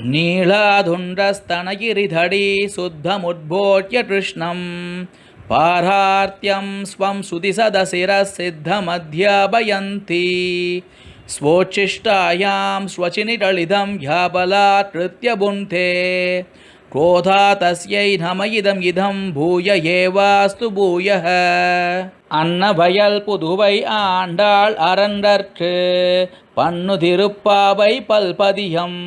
नीलाधुण्डस्तनगिरिधडी शुद्धमुद्बोध्य कृष्णं पारार्त्यं स्वं सुदिसदशिरः सिद्धमध्यापयन्ति स्वोच्छिष्टायां स्वचिनिटलिदं ह्याबलात् कृत्य भुङ्क्ते क्रोधा तस्यै नम इदं भूय एवास्तु भूयः அன்னவயல் புதுவை ஆண்டாள் அரண்டற்கு பண்ணு திருப்பாவை பல்பதியம்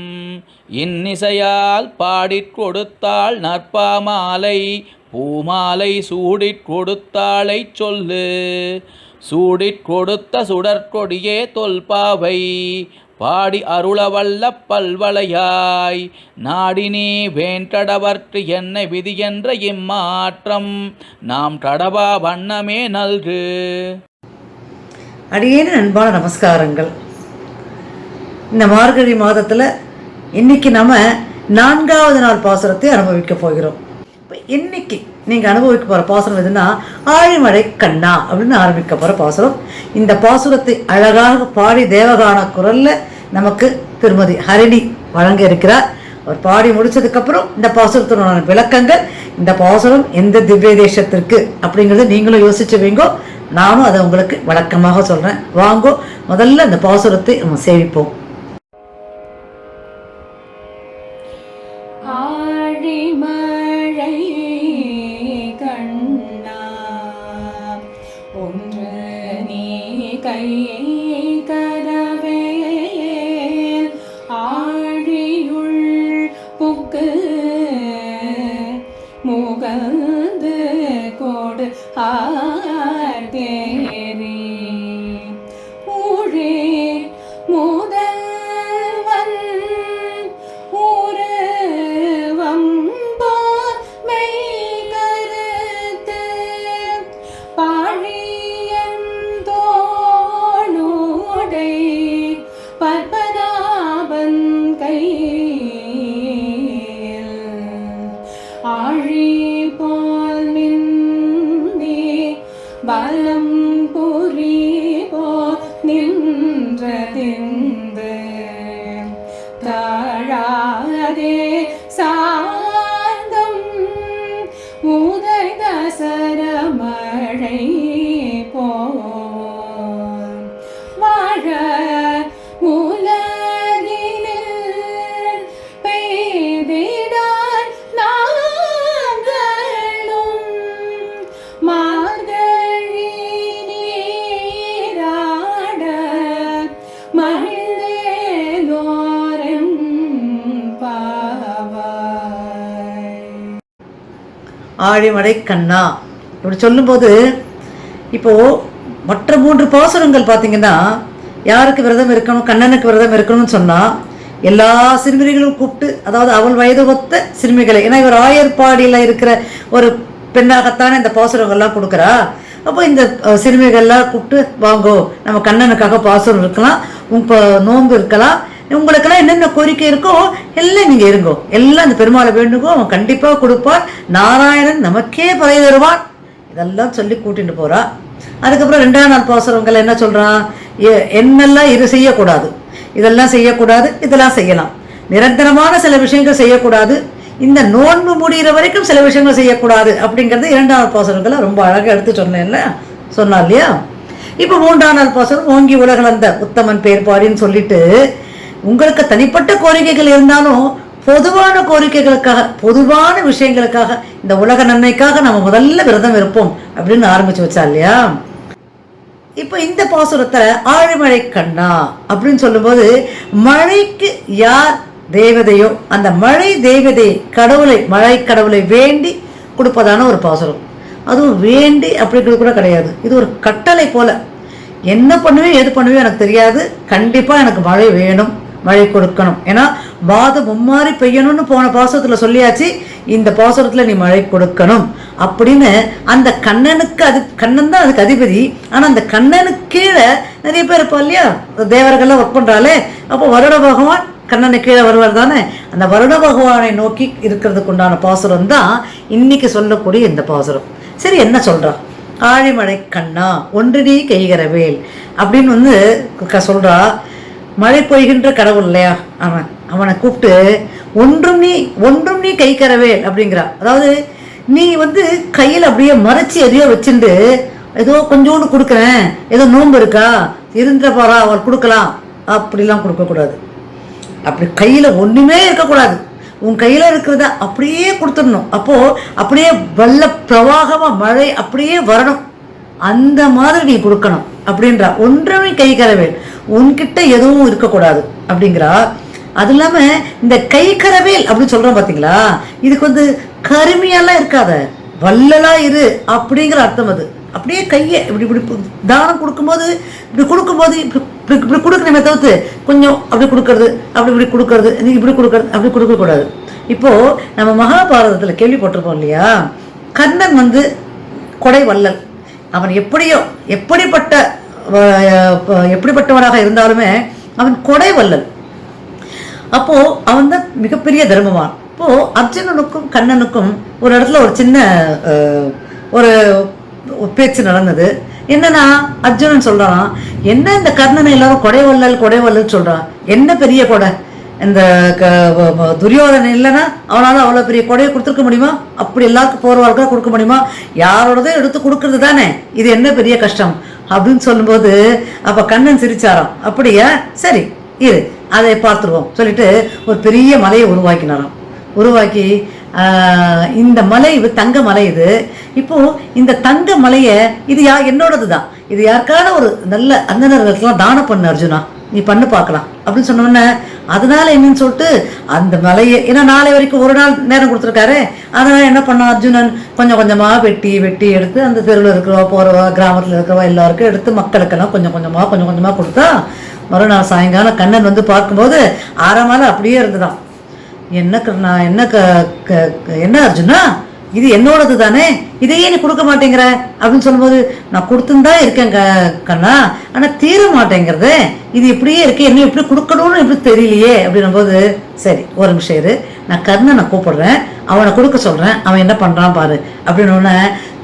இன்னிசையால் பாடிற் கொடுத்தாள் நற்பாமாலை பூமாலை சூடிற் கொடுத்தாளை சொல்லு சூடிற் கொடுத்த சுடற்கொடியே தொல்பாவை பாடி அருளவல்ல பல்வளையாய் நாடினே வேண்டடவர்க்கு என்ன விதி என்ற இம்மாற்றம் நாம் கடவா வண்ணமே நல்கு. அடியேன அன்பான நமஸ்காரங்கள். இந்த மார்கழி மாதத்தில் இன்னைக்கு நம்ம 4வது நாள் பாசுரத்தை அனுபவிக்க போகிறோம். இப்போ இன்னைக்கு நீங்கள் அனுபவிக்க போகிற பாசுரம் எதுனா ஆழிமழை கண்ணா அப்படின்னு ஆரம்பிக்க போகிற பாசுரம். இந்த பாசுரத்தை அழகாக பாடி தேவகான குரலில் நமக்கு திருமதி ஹரிணி வழங்க இருக்கிறார். அவர் பாடி முடிச்சதுக்கப்புறம் இந்த பாசுரத்தினோட விளக்கங்கள், இந்த பாசுரம் எந்த திவ்ய தேசத்திற்கு அப்படிங்கிறத நீங்களும் யோசிச்சு வைங்கோ. நானும் அதை உங்களுக்கு வழக்கமாக சொல்கிறேன். வாங்கோ, முதல்ல இந்த பாசுரத்தை நம்ம சேவிப்போம். ஆழிமழை கண்ணா ஒன்று நீ கை கரவேல் ஆழியுள் புக்கு முகந்து கோடு ஆர்தேரி ஊழே முதல்வன் ஊரவம் மெய் கருத்து பாழியன் தோளுடை பற்பனாபன் கையில் ஆழி போல் நின்றே பலம் புரி போல் நின்றதிந்து தாழாதே சார்ந்தம் உதய சரமழை போல் வாழ உலகினில் பெய்திடார் நாங்களும் மார்கழி நீராட மகிழ்ந்தேலோரம் பாவாய். ஆழிமழை கண்ணா இப்படி சொல்லும்போது, இப்போது மற்ற 3 பாசுரங்கள் பார்த்தீங்கன்னா யாருக்கு விரதம் இருக்கணும், கண்ணனுக்கு விரதம் இருக்கணும்னு சொன்னால் எல்லா சிறுமிகளும் கூப்பிட்டு, அதாவது அவள் வயது ஒத்த சிறுமிகளை, ஏன்னா இவர் ஆயர்பாடியில் இருக்கிற ஒரு பெண்ணாகத்தானே இந்த பாசுரங்கள்லாம் கொடுக்குறா. அப்போ இந்த சிறுமிகள்லாம் கூப்பிட்டு வாங்கோ, நம்ம கண்ணனுக்காக பாசுரம் இருக்கலாம், நோன்பு இருக்கலாம், உங்களுக்கெல்லாம் என்னென்ன கோரிக்கை இருக்கோ எல்லாம் நீங்கள் இருங்கோ, எல்லாம் இந்த பெருமாளை வேண்டுங்கோ, அவன் கண்டிப்பாக கொடுப்பான், நாராயணன் நமக்கே பறை தருவான், இதெல்லாம் சொல்லி கூட்டிட்டு போறா. அதுக்கப்புறம் 2ஆம் நாள் பாசுரங்கள் என்ன சொல்றான், என்னெல்லாம் இது செய்யக்கூடாது, இதெல்லாம் செய்யக்கூடாது, இதெல்லாம் செய்யலாம், நிரந்தரமான சில விஷயங்கள் செய்யக்கூடாது, இந்த நோன்பு முடிகிற வரைக்கும் சில விஷயங்கள் செய்யக்கூடாது அப்படிங்கிறது 2ஆம் பாசுரங்களை ரொம்ப அழகாக எடுத்து சொன்னா இல்லையா. இப்போ 3ஆம் நாள் பாசுரம் ஓங்கி உலகளந்த உத்தமன் பேர் பாடின்னு சொல்லிட்டு, உங்களுக்கு தனிப்பட்ட கோரிக்கைகள் இருந்தாலும் பொதுவான கோரிக்கைகளுக்காக, பொதுவான விஷயங்களுக்காக, இந்த உலக நன்மைக்காக நம்ம முதல்ல விரதம் இருப்போம் அப்படின்னு ஆரம்பிச்சு வச்சா இல்லையா. இப்போ இந்த பாசுரத்தை ஆழிமழை கண்ணா அப்படின்னு சொல்லும்போது, மழைக்கு யார் தேவதையோ அந்த மழை தேவதை கடவுளை, மழை கடவுளை வேண்டி கொடுப்பதான ஒரு பாசுரம். அதுவும் வேண்டி அப்படிங்கிறது கூட கிடையாது, இது ஒரு கட்டளை போல. என்ன பண்ணுவேன் எது பண்ணுவேன் எனக்கு தெரியாது, கண்டிப்பாக எனக்கு மழை வேணும், மழை கொடுக்கணும். ஏன்னா வாதம் மும்மாறி பெய்யணும்னு போன பாசுரத்தில் சொல்லியாச்சு, இந்த பாசுரத்தில் நீ மழை கொடுக்கணும் அப்படின்னு அந்த கண்ணனுக்கு, அது கண்ணன் தான் அதுக்கு அதிபதி. ஆனால் அந்த கண்ணனுக்கு கீழே நிறைய பேர் இருப்பா இல்லையா, தேவர்கள்லாம் ஒர்க் பண்ணுறாளே, அப்போ வருட பகவான் கண்ணனை கீழே வருவார் தானே, அந்த வருட பகவானை நோக்கி இருக்கிறதுக்கு உண்டான பாசுரம் தான் இன்னைக்கு சொல்லக்கூடிய இந்த பாசுரம். சரி, என்ன சொல்றா, ஆழிமழை கண்ணா ஒன்றினி கைகரவேல் அப்படின்னு சொல்றா. மழை பொய்கின்ற கடவுள் இல்லையா, அவனை கூப்பிட்டு ஒன்றும் நீ கை கரவேல் அப்படிங்கிறா. அதாவது நீ வந்து கையில் அப்படியே மறைச்சி எதையோ வச்சுட்டு ஏதோ கொஞ்சோண்டு கொடுக்குறேன், ஏதோ நோன்பு இருக்கா இருந்த போறா அவள் கொடுக்கலாம் அப்படிலாம் கொடுக்கக்கூடாது. அப்படி கையில் ஒன்றுமே இருக்கக்கூடாது. உன் கையில் இருக்கிறத அப்படியே கொடுத்துடணும். அப்போது அப்படியே வெள்ள பிரவாகமாக மழை அப்படியே வரணும், அந்த மாதிரி நீ கொடுக்கணும் அப்படின்றா. ஒன்றுமே கை கரவேல், உன்கிட்ட எதுவும் இருக்கக்கூடாது அப்படிங்கிறா. அது இல்லாமல் இந்த கை கரவேல் அப்படின்னு சொல்கிறோம் பார்த்தீங்களா, இதுக்கு வந்து கருமையெல்லாம் இருக்காத, வள்ளலா இரு அப்படிங்கிற அர்த்தம். அது அப்படியே கையை இப்படி இப்படி தானம் கொடுக்கும்போது இப்படி கொடுக்கணுமே தவிர்த்து கொஞ்சம் அப்படி கொடுக்கறது, இப்படி கொடுக்கறது, நீங்கள் இப்படி கொடுக்கறது, அப்படி கொடுக்கக்கூடாது. இப்போது நம்ம மகாபாரதத்தில் கேள்விப்பட்டிருப்போம் இல்லையா, கர்ணன் வந்து கொடை வள்ளல். அவன் எப்படிப்பட்டவனாக இருந்தாலுமே அவன் கொடை வள்ளல். அப்போது அவன் தான் மிகப்பெரிய தர்மவான். இப்போது அர்ஜுனனுக்கும் கண்ணனுக்கும் ஒரு இடத்துல ஒரு சின்ன ஒரு பேச்சு நடந்தது. என்னன்னா அர்ஜுனன் சொல்கிறான், என்ன இந்த கர்ணனை எல்லாரும் கொடை வள்ளல் சொல்கிறான், என்ன பெரிய கொடை, இந்த துரியோதனை இல்லைன்னா அவனால் அவ்வளோ பெரிய கொடையை கொடுத்துருக்க முடியுமா, அப்படி எல்லாருக்கும் போகிறவர்களுக்காக கொடுக்க முடியுமா, யாரோடதே எடுத்து கொடுக்கறது தானே, இது என்ன பெரிய கஷ்டம் அப்படின்னு சொல்லும்போது அப்போ கண்ணன் சிரிச்சாராம். அப்படியா, சரி இரு அதை பார்த்துருவோம் சொல்லிட்டு ஒரு பெரிய மலையை உருவாக்கி இந்த மலை தங்க மலை இது. இப்போ இந்த தங்க மலையை இது என்னோடது தான், இது யாருக்கான ஒரு நல்ல அந்தனர்களுக்கெல்லாம் தானம் பண்ணு அர்ஜுனா, நீ பண்ணு பார்க்கலாம் அப்படின்னு சொன்னோன்னே அதனால என்னன்னு சொல்லிட்டு அந்த மலையை, ஏன்னா நாளை வரைக்கும் ஒரு நாள் நேரம் கொடுத்துருக்காரு, அதனால என்ன பண்ண அர்ஜுனன் கொஞ்சம் கொஞ்சமாக வெட்டி எடுத்து அந்த தெருவில் இருக்கிறவா போகிறவா கிராமத்தில் இருக்கிறவா எல்லாருக்கும் எடுத்து மக்களுக்கெல்லாம் கொஞ்சம் கொஞ்சமாக கொடுத்தா மறுநாள் சாயங்காலம் கண்ணன் வந்து பார்க்கும்போது ஆரமால அப்படியே இருந்துதான். என்ன அர்ஜுனா, இது என்னோடது தானே, இதையே நீ கொடுக்க மாட்டேங்கிற அப்படின்னு சொல்லும்போது நான் கொடுத்துன்னு இருக்கேன் கண்ணா, ஆனால் தீர மாட்டேங்கிறது, இது இப்படியே இருக்கு, என்ன எப்படி கொடுக்கணும்னு எப்படி தெரியலையே அப்படின்னும் போது சரி ஒரு நிமிஷம் இரு, நான் கர்ணனை கூப்பிடுறேன், அவனை கொடுக்க சொல்கிறேன், அவன் என்ன பண்ணுறான் பாரு அப்படின்னு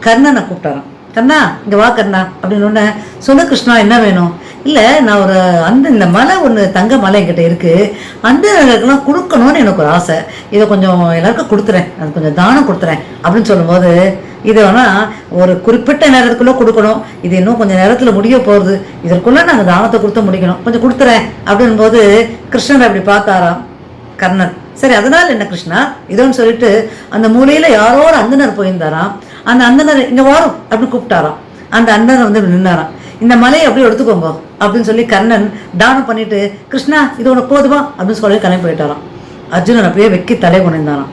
கர்ணனை கூப்பிட்டாரான். கண்ணா இங்கே வா கண்ணா அப்படின்னு சொல்லு கிருஷ்ணா என்ன வேணும். இல்லை நான் ஒரு இந்த மலை ஒன்று தங்க மலை என்கிட்ட இருக்குது, அந்தனர்களுக்கெல்லாம் கொடுக்கணும்னு எனக்கு ஒரு ஆசை, இதை கொஞ்சம் எல்லாருக்கும் கொடுத்துறேன், அது கொஞ்சம் தானம் கொடுத்துறேன் அப்படின்னு சொல்லும்போது இதை வேணால் ஒரு குறிப்பிட்ட நேரத்துக்குள்ளே கொடுக்கணும், இது இன்னும் கொஞ்சம் நேரத்தில் முடிய போகுது, இதற்குள்ளே நாங்கள் தானத்தை கொடுத்து முடிக்கணும், கொஞ்சம் கொடுத்துறேன் அப்படின்போது கிருஷ்ணன் அப்படி பார்த்தாராம் கர்ணன். சரி அதனால் என்ன கிருஷ்ணா இதோன்னு சொல்லிட்டு அந்த மூலையில் யாரோ ஒரு அந்தனர் போயிருந்தாராம். அந்த அந்தனர் இங்கே வரும் அப்படின்னு கூப்பிட்டாராம். அந்த அந்தனர் வந்து நின்னாராம். இந்த மலையை அப்படியே எடுத்துக்கோங்க அப்படின்னு சொல்லி கர்ணன் தானம் பண்ணிட்டு கிருஷ்ணா இது உனக்கு போதுமா அப்படின்னு சொல்லி கிளம்பி போயிட்டாராம். அர்ஜுனன் அப்படியே வெக்கி தலை கொண்டாராம்.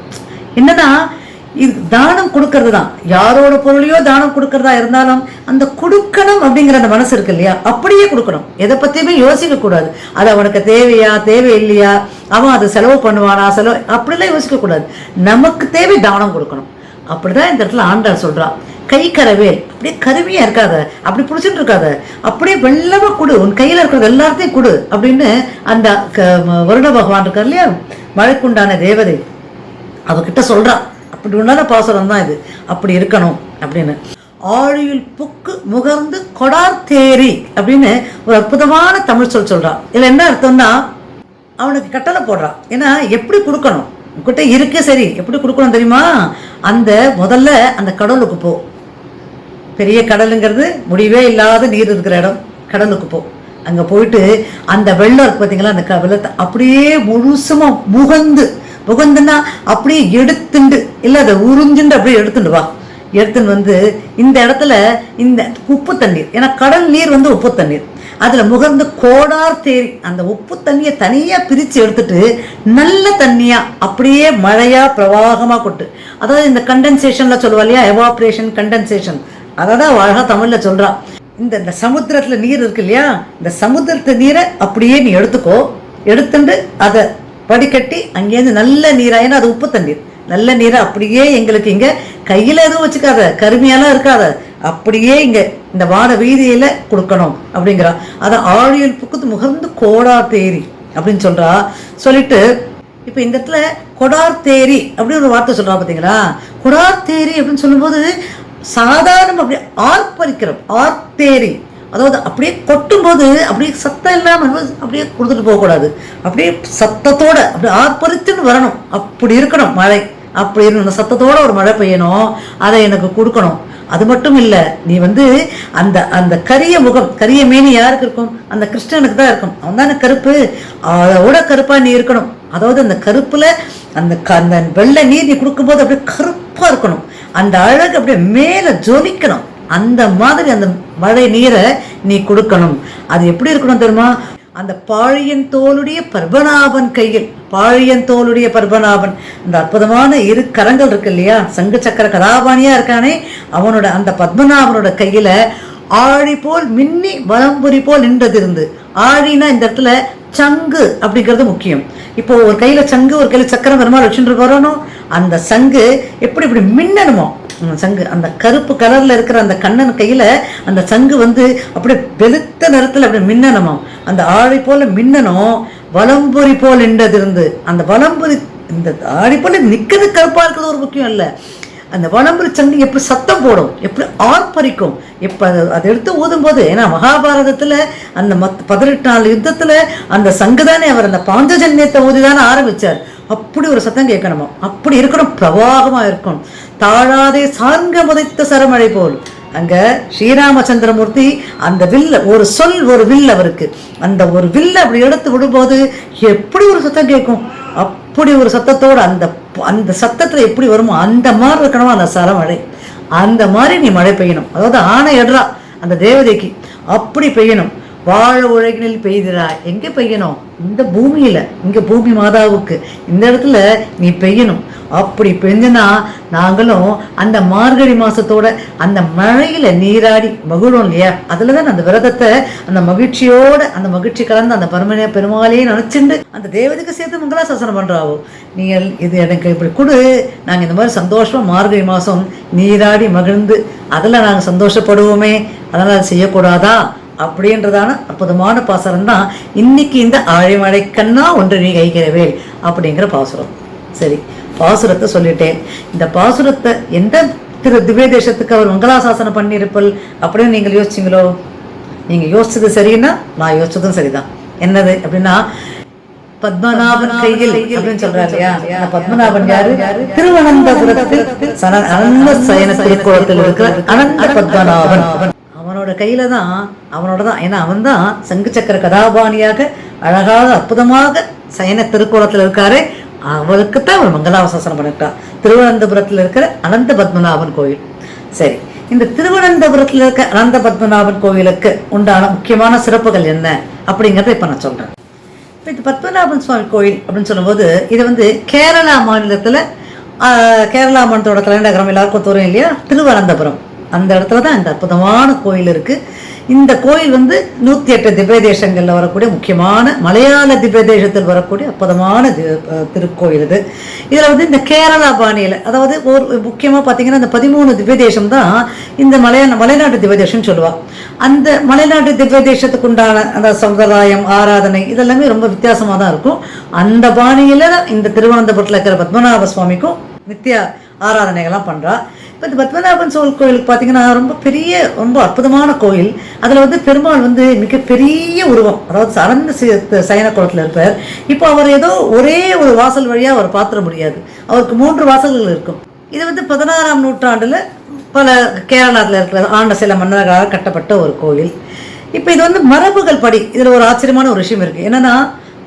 என்னன்னா இது தானம் கொடுக்கறது தான், யாரோட பொருளையோ தானம் கொடுக்கறதா இருந்தாலும் அந்த கொடுக்கணும் அப்படிங்கிற அந்த மனசு இருக்கு இல்லையா, அப்படியே கொடுக்கணும், எதை பற்றியுமே யோசிக்க கூடாது. அது அவனுக்கு தேவையா தேவை இல்லையா, அவன் அதை செலவு பண்ணுவானா அப்படிலாம் யோசிக்க கூடாது, நமக்கு தேவை தானம் கொடுக்கணும். அப்படிதான் இந்த இடத்துல ஆண்டாள் சொல்றா, கை கரவேல், அப்படியே கருவியா இருக்காத, அப்படி பிடிச்சிட்டு இருக்காத, அப்படியே வெள்ளமா கொடு, உன் கையில இருக்கிறது எல்லாத்தையும் கொடு அப்படின்னு அந்த வருட பகவான் இருக்கார் இல்லையா, மழைக்குண்டான தேவதை அவகிட்ட சொல்றா. அப்படி உண்டான பாசுரம் தான் இது, அப்படி இருக்கணும் அப்படின்னு. ஆழியில் புக்கு முகர்ந்து கொடார் தேரி அப்படின்னு ஒரு அற்புதமான தமிழ் சொல்றான். இதுல என்ன அர்த்தம்னா அவனுக்கு கட்டளை போடுறான். ஏன்னா எப்படி கொடுக்கணும், உங்ககிட்ட இருக்கு சரி, எப்படி கொடுக்கணும் தெரியுமா, அந்த முதல்ல அந்த கடலுக்கு போ, பெரிய கடலுங்கிறது முடிவே இல்லாத நீர் இருக்கிற இடம், கடலுக்கு போ, அங்கே போயிட்டு அந்த வெள்ளம் இருக்கு பார்த்தீங்களா, அந்த வெள்ளத்தை அப்படியே முழுசுமா முகந்துன்னா அப்படியே எடுத்துண்டு இல்லை அதை உறிஞ்சுண்டு அப்படியே எடுத்துட்டு வா. எடுத்துன்னு வந்து இந்த இடத்துல இந்த உப்பு தண்ணீர், ஏன்னா கடல் நீர் வந்து உப்பு தண்ணீர், அதில் முகர்ந்து கோடார் தேரி அந்த உப்பு தண்ணியை தனியாக பிரித்து எடுத்துட்டு நல்ல தண்ணியாக அப்படியே மழையாக பிரவாகமாக கொட்டு. அதாவது இந்த கண்டென்சேஷனில் சொல்லுவா இல்லையா, எவாப்ரேஷன் கண்டென்சேஷன், அதான் அழகாக தமிழில் சொல்கிறா. இந்த சமுத்திரத்தில் நீர் இருக்கு இல்லையா, இந்த சமுத்திரத்து நீரை அப்படியே நீ எடுத்துக்கோ, எடுத்துட்டு அதை வடிகட்டி அங்கேருந்து நல்ல நீராக, ஏன்னா அது உப்பு தண்ணீர், நல்ல நீரை அப்படியே எங்களுக்கு இங்கே கையில் எதுவும் வச்சுக்காத, கருமையெல்லாம் இருக்காத, அப்படியே இங்கே இந்த வாட வீதியில் கொடுக்கணும் அப்படிங்கிறா. அதை ஆழியில் புக்குத்து முகர்ந்து கோடார் தேரி அப்படின்னு சொல்கிறா. சொல்லிட்டு இப்போ இந்த இடத்துல கொடார் தேரி அப்படின்னு ஒரு வார்த்தை சொல்கிறா பார்த்தீங்களா. கொடார் தேரி அப்படின்னு சொல்லும்போது சாதாரண அப்படி ஆர்ப்பரிக்கிறோம், ஆர்த்தேரி, அதாவது அப்படியே கொட்டும்போது அப்படியே சத்தம் இல்லாமல் அப்படியே கொடுத்துட்டு போகக்கூடாது, அப்படியே சத்தத்தோட அப்படியே ஆர்ப்பரித்துன்னு வரணும். அப்படி இருக்கணும் மழை, அப்படி இருக்கணும். அந்த சத்தத்தோட ஒரு மழை பெய்யணும், அதை எனக்கு கொடுக்கணும். அது மட்டும் இல்லை, நீ அந்த அந்த கரிய முகம், கரிய மேனி யாருக்கு இருக்கும்? அந்த கிருஷ்ணனுக்கு தான் இருக்கும். அவன் தானே கருப்பு, அதோட கருப்பா நீ இருக்கணும். அதாவது அந்த கருப்புல அந்த வெள்ளை நீர் நீ கொடுக்கும்போது அப்படியே கருப்பா இருக்கணும். அந்த அழகு அப்படியே மேல ஜொலிக்கணும். அந்த மாதிரி அந்த மழை நீரை நீ கொடுக்கணும். அது எப்படி இருக்கணும் தெரியுமா? அந்த பாழியன் தோளுடைய பத்மநாபன் கையில், பாழியன் தோளுடைய பத்மநாபன், இந்த அற்புதமான இரு கரங்கள் இருக்கு இல்லையா, சங்கு சக்கர கதாபாணியா இருக்கானே, அவனோட அந்த பத்மநாபனோட கையில ஆழி போல் மின்னி வலம்புரி போல் நின்றது இருந்து. ஆழினா இந்த இடத்துல சங்கு அப்படிங்கிறது முக்கியம். இப்போ ஒரு கையில சங்கு, ஒரு கையில சக்கரம் பெருமாள் வச்சுட்டு வரணும். அந்த சங்கு எப்படி இப்படி மின்னணுமோ, சங்கு அந்த கருப்பு கலர்ல இருக்கிற அந்த கண்ணன் கையில அந்த சங்கு அப்படியே வெளுத்த நிறத்துல அப்படி மின்னணுமா, அந்த ஆழி போல மின்னணும். வலம்புரி போல் நின்றது இருந்து, அந்த வலம்புரி இந்த ஆழி போல நிக்கிறது கருப்பா இருக்கிறது ஒரு முக்கியம் இல்லை, அந்த வலம்புரி சங்கு எப்படி சத்தம் போடும், எப்படி ஆர்ப்பரிக்கும். எப்ப அதை எடுத்து ஊதும் போது, ஏன்னா மகாபாரதத்துல அந்த 18 நாள் யுத்தத்துல அந்த சங்கு தானே அவர் அந்த பாஞ்சஜன்யத்தை ஊதிதானே ஆரம்பிச்சார். அப்படி ஒரு சத்தம் கேட்கணுமா, அப்படி இருக்கணும், பிரவாகமா இருக்கும். தாழாதே சார்ங்க முதைத்த சரமழை போல். அங்க ஸ்ரீராமச்சந்திரமூர்த்தி அந்த வில்ல, ஒரு சொல் ஒரு வில் அவருக்கு, அந்த ஒரு வில்ல அப்படி எடுத்து விடும்போது எப்படி ஒரு சத்தம் கேட்கும். அப்படி ஒரு சத்தத்தோட அந்த அந்த சத்தத்துல எப்படி வருமோ அந்த மாதிரி இருக்கணும் அந்த சரமழை. அந்த மாதிரி நீ மழை பெய்யணும். அதாவது ஆணை எடுறா அந்த தேவதைக்கு, அப்படி பெய்யணும். வாழ உலகினில் பெய்திராய். எங்க பெய்யணும்? இந்த பூமியில, இங்க பூமி மாதாவுக்கு இந்த இடத்துல நீ பெய்யணும். அப்படி பெஞ்சனா நாங்களும் அந்த மார்கழி மாசத்தோட அந்த மழையில நீராடி மகிழும் இல்லையா. அதுலதான் அந்த விரதத்தை அந்த மகிழ்ச்சியோட, அந்த மகிழ்ச்சி கலந்து அந்த பரமனைய பெருமாளையே நினைச்சுண்டு அந்த தேவதைக்கு சேர்த்து மங்களாசாசனம் பண்றாவோ. நீங்கள் இது எனக்கு இப்படி கொடு, நாங்க இந்த மாதிரி சந்தோஷமா மார்கழி மாசம் நீராடி மகிழ்ந்து அதுல நாங்க சந்தோஷப்படுவோமே, அதனால அது செய்யக்கூடாதா அப்படின்றதான அற்புதமான பாசுரம் தான் இன்னைக்கு இந்த ஆழிமழை கண்ணா ஒன்று நீ கைக்கிறவேல் அப்படிங்கிற பாசுரம். சரி, பாசுரத்தை சொல்லிட்டேன். இந்த பாசுரத்தை எந்த திவ்ய தேசத்துக்கு அவர் மங்களாசாசனம் பண்ணியிருப்பல் அப்படின்னு நீங்கள் யோசிச்சிங்களோ? நீங்க யோசிச்சது சரின்னா நான் யோசிச்சதும் சரிதான். என்னது அப்படின்னா, பத்மநாபன் கையில் அப்படின்னு சொல்றாரு இல்லையா. பத்மநாபன் யாரு? திருவனந்தபுரத்தில் அனந்த சயன திருக்கோலத்தில் இருக்கிற அனந்த பத்மநாபன். அவனோட கையில தான், அவனோட தான், ஏன்னா அவன் தான் சங்கு சக்கர கதாபாணியாக அழகாக அற்புதமாக சயன திருக்கோலத்தில் இருக்காரு. அவருக்குத்தான் அவர் மங்களாசாசனம் பண்ணிட்டான். திருவனந்தபுரத்தில் இருக்கிற அனந்த பத்மநாபன் கோயில். சரி, இந்த திருவனந்தபுரத்தில் இருக்க அனந்த பத்மநாபன் கோயிலுக்கு உண்டான முக்கியமான சிறப்புகள் என்ன அப்படிங்கிறத இப்ப நான் சொல்றேன். இப்ப இந்த பத்மநாபன் சுவாமி கோயில் அப்படின்னு சொல்லும்போது, இது கேரளா மாநிலத்துல, கேரளா மாநிலத்தோட தலைநகரம் எல்லாருக்கும் தோறும் இல்லையா, திருவனந்தபுரம். அந்த இடத்துல தான் இந்த அற்புதமான கோயில் இருக்கு. இந்த கோயில் 108 திவ்ய தேசங்கள்ல வரக்கூடிய முக்கியமான மலையாள திவ்ய தேசத்தில் வரக்கூடிய அற்புதமான திருக்கோயில் இது. இதுல இந்த கேரளா பாணியில, அதாவது ஒரு முக்கியமா பாத்தீங்கன்னா இந்த 13 திவ்ய தேசம் தான் இந்த மலைநாட்டு திவ்ய தேசம் சொல்லுவா. அந்த மலைநாட்டு திவ்ய தேசத்துக்கு உண்டான அந்த சம்பிரதாயம், ஆராதனை இதெல்லாமே ரொம்ப வித்தியாசமா தான் இருக்கும். அந்த பாணியில இந்த திருவனந்தபுரத்துல இருக்கிற பத்மநாப சுவாமிக்கும் நித்திய ஆராதனைகள்லாம் பண்றா. இப்போ இந்த பத்மநாபன் சுவாமி கோயிலுக்கு பார்த்தீங்கன்னா ரொம்ப பெரிய, ரொம்ப அற்புதமான கோயில். அதில் பெருமாள் மிகப்பெரிய உருவம், அதாவது அனந்த சயன குளத்தில் இருப்பார். இப்போ அவர் ஏதோ ஒரே ஒரு வாசல் வழியாக அவர் பார்த்துட முடியாது, அவருக்கு 3 வாசல்கள் இருக்கும். இது 16ஆம் நூற்றாண்டில் பல கேரளாவில் இருக்கிற ஆண்ட சில மன்னர்களால் கட்டப்பட்ட ஒரு கோயில். இப்போ இது மரபுகள் படி இதில் ஒரு ஆச்சரியமான ஒரு விஷயம் இருக்குது. என்னன்னா,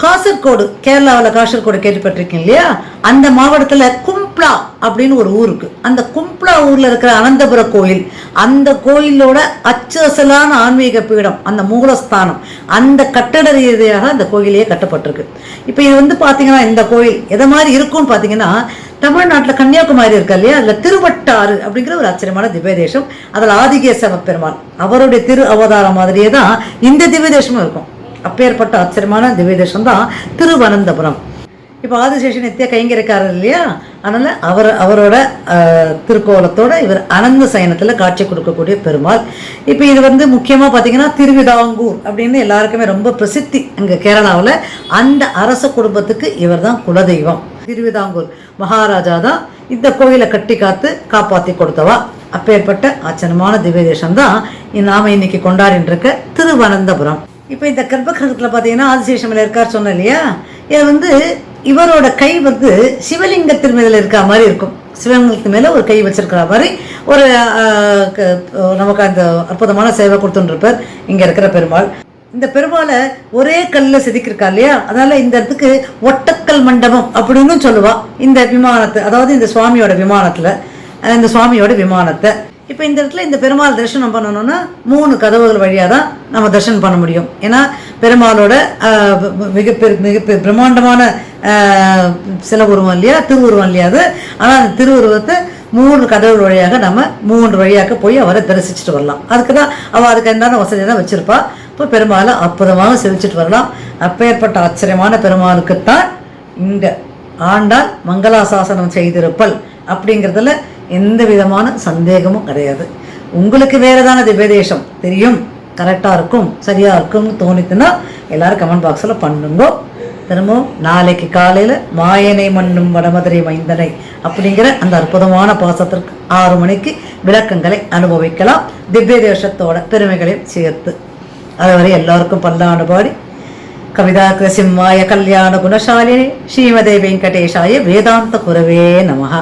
காசர்கோடு, கேரளாவில் காசர்கோடு கேள்விப்பட்டிருக்கீங்க இல்லையா, அந்த மாவட்டத்தில் கும்ப்ளா அப்படின்னு ஒரு ஊர் இருக்கு. அந்த கும்ப்ளா ஊர்ல இருக்கிற அனந்தபுர கோயில், அந்த கோயிலோட அச்சலான ஆன்மீக பீடம், அந்த மூலஸ்தானம், அந்த கட்டட ரீதியாக அந்த கோயிலையே கட்டப்பட்டிருக்கு. இப்போ இது பாத்தீங்கன்னா இந்த கோயில் எதை மாதிரி இருக்கும்னு பாத்தீங்கன்னா, தமிழ்நாட்டில் கன்னியாகுமரி இருக்கு இல்லையா, அதுல திருவட்டாறு அப்படிங்கிற ஒரு ஆச்சரியமான திவ்ய தேசம். அதில் ஆதிகேசவ பெருமாள் அவருடைய திரு அவதாரம் மாதிரியே தான் இந்த திவ்ய தேசமும் இருக்கும். அப்பேற்பட்ட ஆச்சரியமான திவ்ய தேசம் தான் திருவனந்தபுரம். இப்போ ஆதிசேஷன் நித்திய கைங்கரிக்காரர் இல்லையா, அதனால அவரோட திருக்கோலத்தோட இவர் அனந்த சயனத்துல காட்சி கொடுக்கக்கூடிய பெருமாள். இப்போ இது முக்கியமா பாத்தீங்கன்னா திருவிதாங்கூர் அப்படின்னு எல்லாருக்குமே ரொம்ப பிரசித்தி. அங்க கேரளாவில் அந்த அரச குடும்பத்துக்கு இவர் தான் குலதெய்வம். திருவிதாங்கூர் மகாராஜா தான் இந்த கோயிலை கட்டி காத்து காப்பாத்தி கொடுத்தவா. அப்பேற்பட்ட ஆச்சரியமான திவ்ய தேசம் தான் நாம இன்னைக்கு கொண்டாடிட்டு இருக்க திருவனந்தபுரம். இப்போ இந்த கர்ப்பகிரகத்தில் பார்த்தீங்கன்னா ஆதிசேஷமில் இருக்கார் சொன்னேன் இல்லையா, இது இவரோட கை சிவலிங்கத்தின் மேல இருக்க மாதிரி இருக்கும். சிவலிங்கத்து மேல ஒரு கை வச்சிருக்கிற மாதிரி ஒரு நமக்கு அந்த அற்புதமான சேவை கொடுத்துருப்பார் இங்க இருக்கிற பெருமாள். இந்த பெருமாளை ஒரே கல்ல செதுக்கிருக்கா இல்லையா, அதனால இந்த இடத்துக்கு ஒட்டக்கல் மண்டபம் அப்படின்னு சொல்லுவா. இந்த விமானத்தை, அதாவது இந்த சுவாமியோட விமானத்தை இப்போ இந்த இடத்துல இந்த பெருமாள் தரிசனம் பண்ணணும்னா 3 கதவுகள் வழியாக தான் நம்ம தரிசனம் பண்ண முடியும். ஏன்னா பெருமாளோட மிக பிரம்மாண்டமான சில உருவம் இல்லையா, திருவுருவம் இல்லையா அது. ஆனால் அந்த திருவுருவத்தை 3 கதவுகள் வழியாக நம்ம 3 வழியாக போய் அவரை தரிசிச்சுட்டு வரலாம். அதுக்கு தான் அவள் அதுக்கு என்னென்ன வசதி தான் வச்சுருப்பா. இப்போ பெருமாளை அற்புதமாக செவிச்சுட்டு வரலாம். அப்பேற்பட்ட ஆச்சரியமான பெருமாளுக்குத்தான் இந்த ஆண்டாள் மங்களாசாசனம் செய்திருப்பல் அப்படிங்கிறதுல எந்த விதமான சந்தேகமும் கிடையாது. உங்களுக்கு வேற ஏதான திவ்யதேசம் தெரியும், கரெக்டாக இருக்கும், சரியாக இருக்கும்னு தோணித்துன்னா எல்லாரும் கமெண்ட் பாக்ஸில் பண்ணுங்க. திரும்பவும் நாளைக்கு காலையில் மாயனை மண்ணும் வடமதுரை மைந்தனை அப்படிங்கிற அந்த அற்புதமான பாசத்திற்கு 6 மணிக்கு விளக்கங்களை அனுபவிக்கலாம், திவ்ய தேசத்தோட பெருமைகளையும் சேர்த்து. அதுவரை எல்லாருக்கும் பல்லாண்டு பாடி கவிதாக்கிர சிம்மாய கல்யாண குணசாலினி ஸ்ரீமதே வெங்கடேஷாய வேதாந்த குரவே நமஹ.